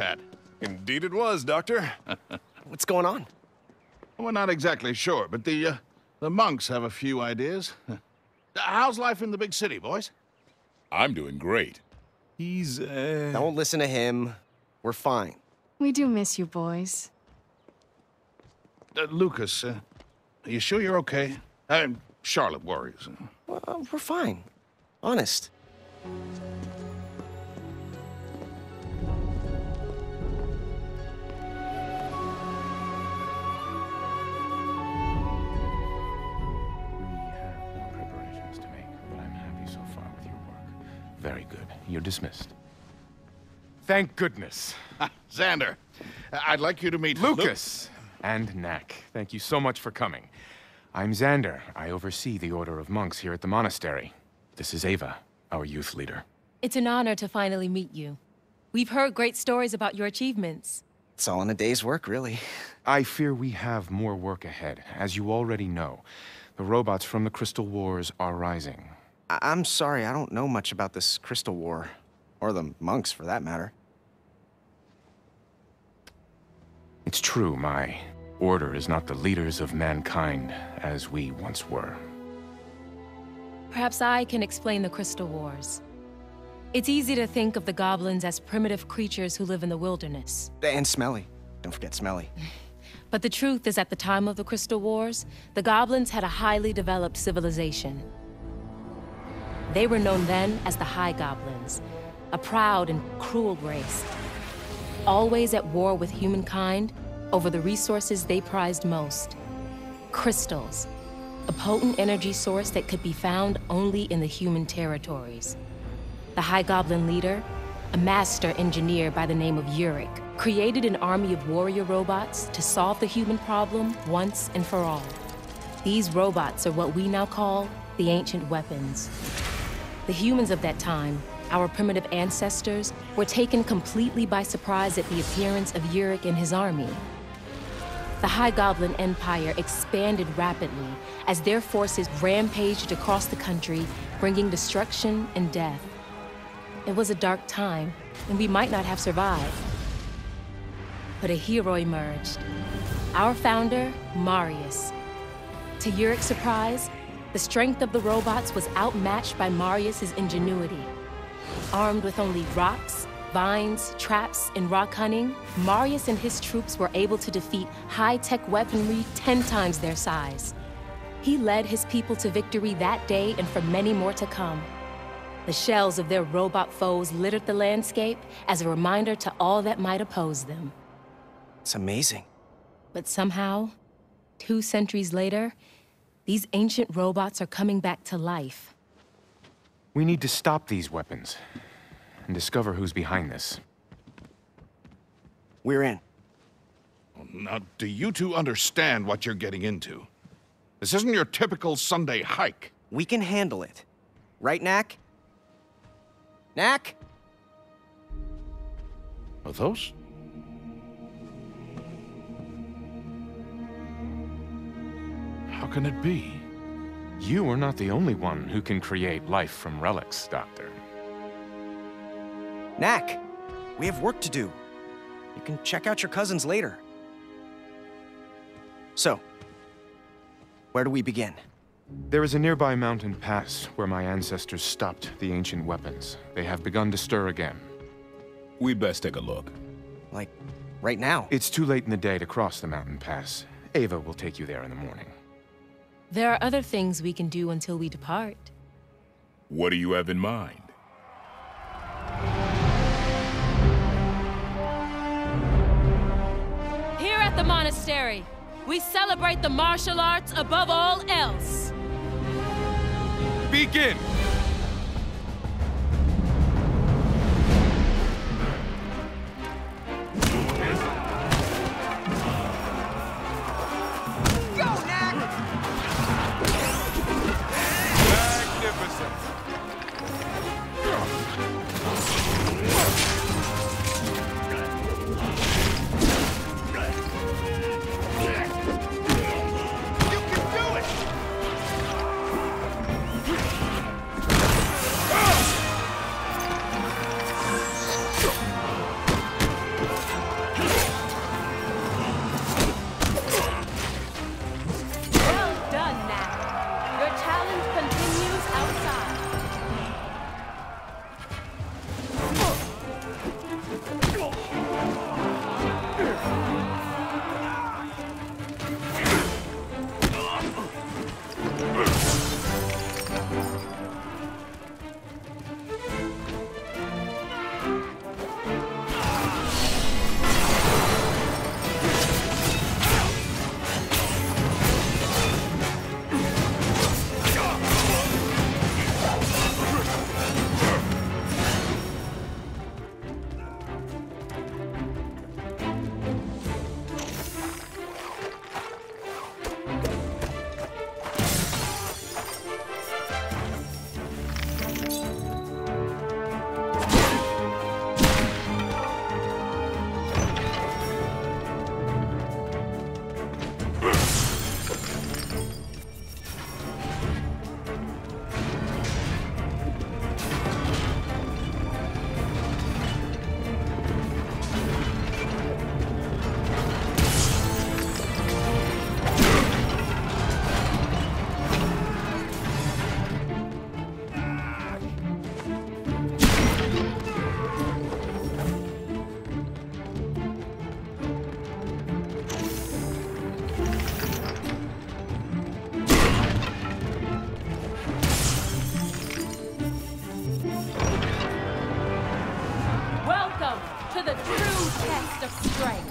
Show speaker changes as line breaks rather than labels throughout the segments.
pad.
Indeed it was, Doctor.
What's going on?
We're not exactly sure, but the monks have a few ideas. How's life in the big city, boys?
I'm doing great. He's,
Don't listen to him. We're fine.
We do miss you, boys.
Lucas, are you sure you're okay? Charlotte worries.
Well, we're fine. Honest.
Very good. You're dismissed. Thank goodness.
Xander, I'd like you to meet
Lucas and Knack. Thank you so much for coming. I'm Xander. I oversee the Order of Monks here at the Monastery. This is Ava, our youth leader.
It's an honor to finally meet you. We've heard great stories about your achievements.
It's all in a day's work, really.
I fear we have more work ahead. As you already know, the robots from the Crystal Wars are rising.
I'm sorry, I don't know much about this Crystal War. Or the monks, for that matter.
It's true, my order is not the leaders of mankind as we once were.
Perhaps I can explain the Crystal Wars. It's easy to think of the goblins as primitive creatures who live in the wilderness.
And Smelly. Don't forget Smelly.
But the truth is, at the time of the Crystal Wars, the goblins had a highly developed civilization. They were known then as the High Goblins, a proud and cruel race, always at war with humankind over the resources they prized most. Crystals, a potent energy source that could be found only in the human territories. The High Goblin leader, a master engineer by the name of Yurik, created an army of warrior robots to solve the human problem once and for all. These robots are what we now call the ancient weapons. The humans of that time, our primitive ancestors, were taken completely by surprise at the appearance of Yurik and his army. The High Goblin Empire expanded rapidly as their forces rampaged across the country, bringing destruction and death. It was a dark time, and we might not have survived. But a hero emerged. Our founder, Marius. To Yurik's surprise, the strength of the robots was outmatched by Marius's ingenuity. Armed with only rocks, vines, traps, and raw cunning, Marius and his troops were able to defeat high-tech weaponry 10 times their size. He led his people to victory that day and for many more to come. The shells of their robot foes littered the landscape as a reminder to all that might oppose them.
It's amazing.
But somehow, 2 centuries later, these ancient robots are coming back to life.
We need to stop these weapons and discover who's behind this.
We're in.
Now, do you two understand what you're getting into? This isn't your typical Sunday hike.
We can handle it. Right, Knack? Knack?
Are those? How can it be?
You are not the only one who can create life from relics, Doctor.
Knack, we have work to do. You can check out your cousins later. So, where do we begin?
There is a nearby mountain pass where my ancestors stopped the ancient weapons. They have begun to stir again.
We'd best take a look.
Like, right now?
It's too late in the day to cross the mountain pass. Ava will take you there in the morning.
There are other things we can do until we depart.
What do you have in mind?
Here at the Monastery, we celebrate the martial arts above all else.
Begin!
test of strength.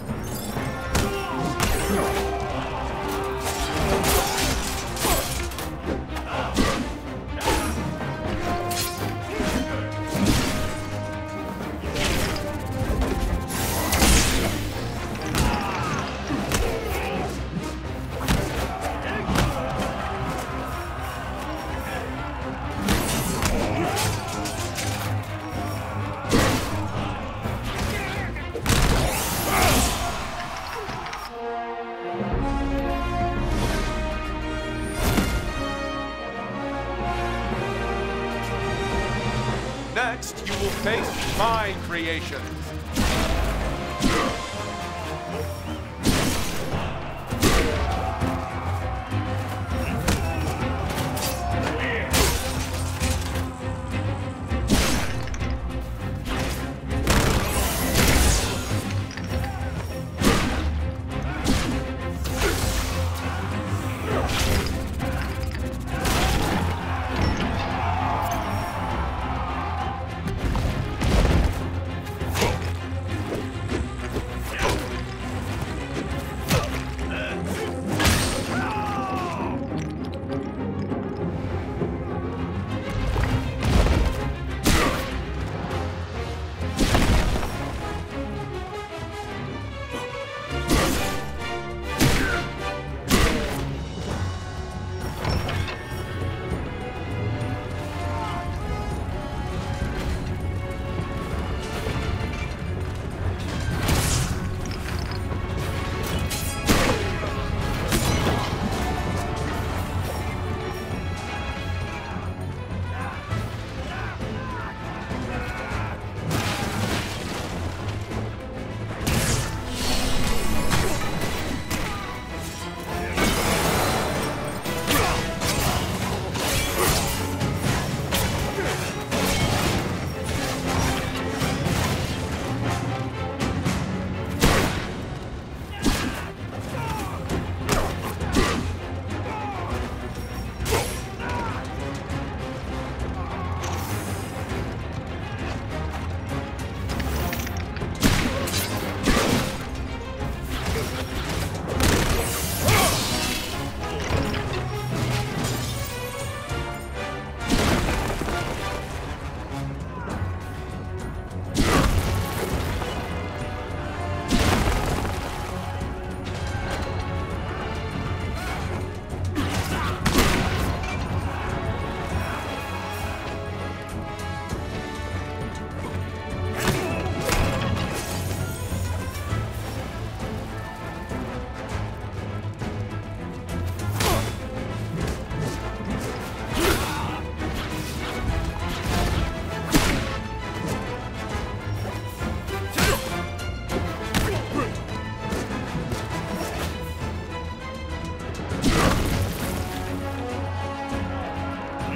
Next, you will face my creations.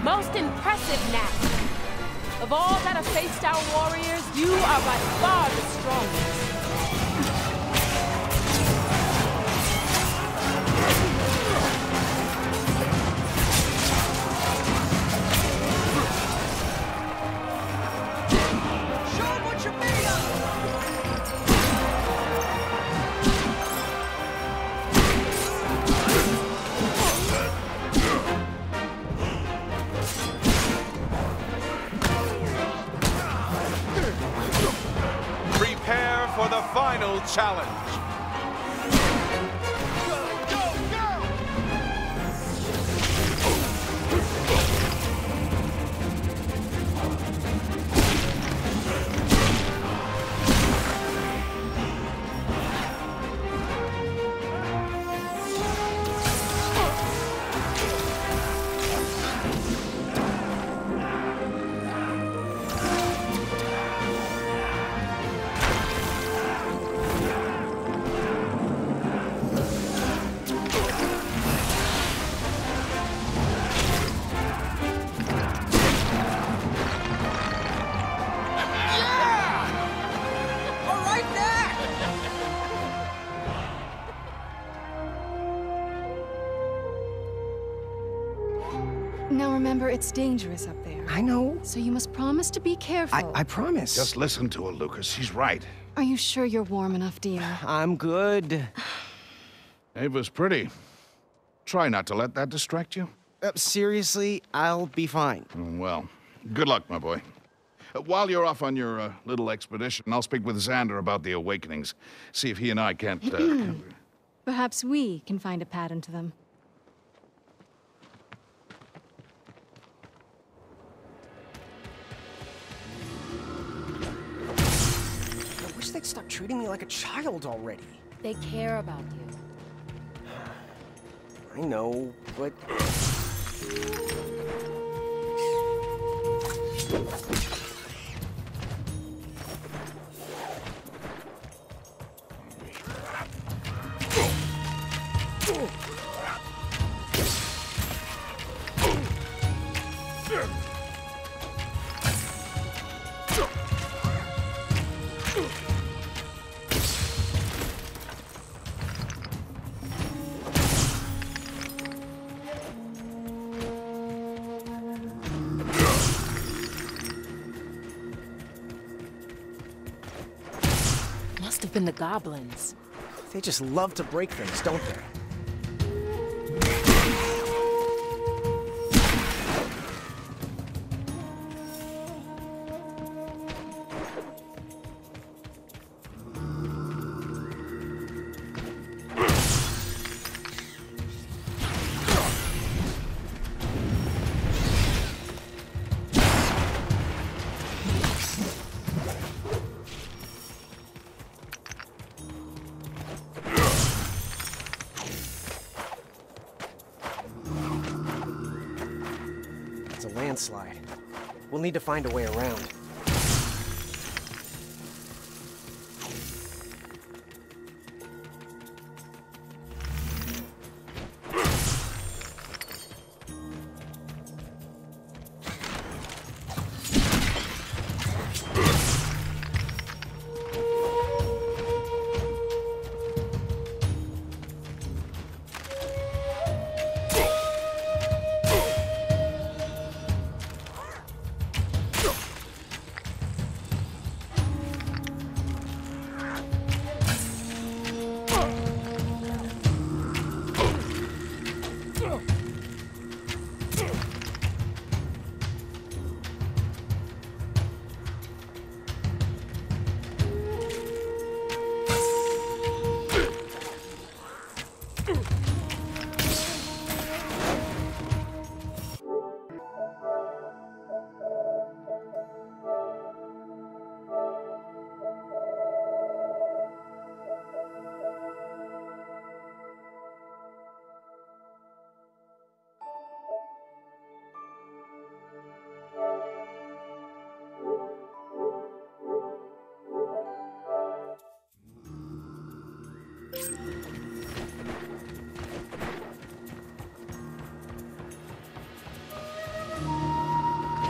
Most impressive, Knack. Of all that have faced our warriors, you are by far the strongest.
Prepare for the final challenge.
Now remember, it's dangerous up there.
I know.
So you must promise to be careful.
I promise.
Just listen to her, Lucas. She's right.
Are you sure you're warm enough, dear?
I'm good.
Ava's pretty. Try not to let that distract you.
Seriously, I'll be fine.
Well, good luck, my boy. While you're off on your little expedition, I'll speak with Xander about the awakenings. See if he and I can't...
Perhaps we can find a pattern to them.
I wish they'd stop treating me like a child already.
They care about you.
I know, but...
Must have been the goblins.
They just love to break things, don't they? It's a landslide. We'll need to find a way around.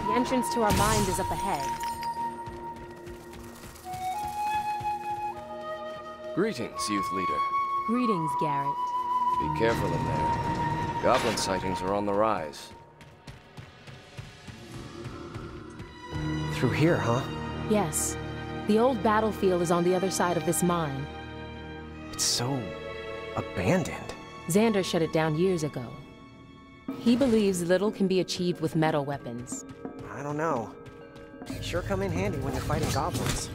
The entrance to our mines is up ahead.
Greetings, youth leader.
Greetings, Garrett.
Be careful in there. Goblin sightings are on the rise.
Through here, huh?
Yes. The old battlefield is on the other side of this mine.
It's so... abandoned.
Xander shut it down years ago. He believes little can be achieved with metal weapons.
I don't know. They sure come in handy when you're fighting goblins.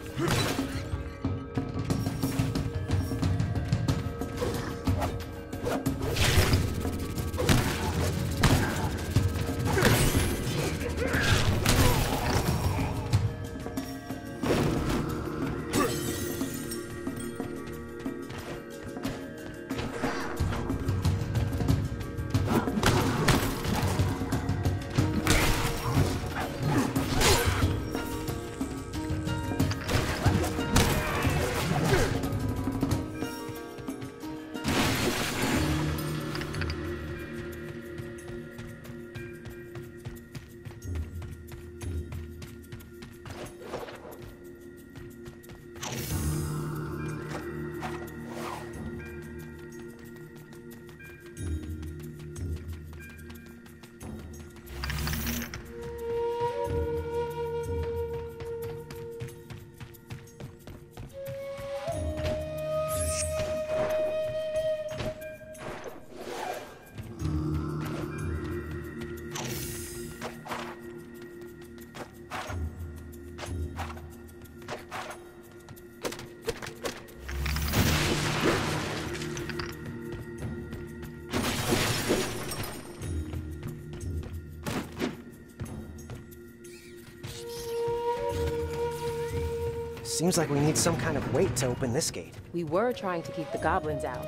Seems like we need some kind of weight to open this gate.
We were trying to keep the goblins out.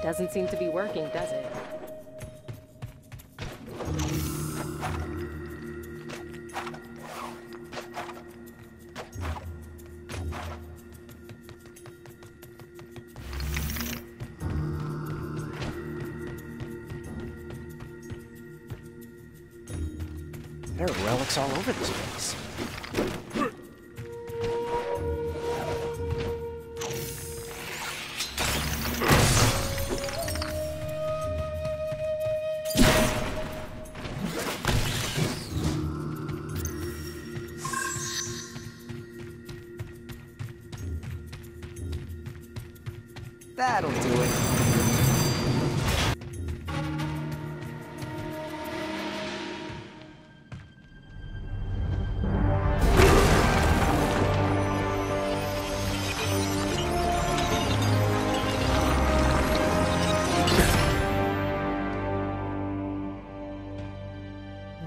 Doesn't seem to be working, does it?
There are relics all over this place. That'll do it.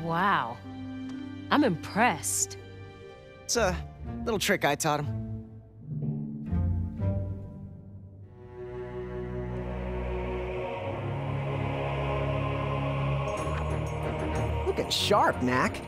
Wow. I'm impressed.
It's a little trick I taught him. Looking sharp, Knack.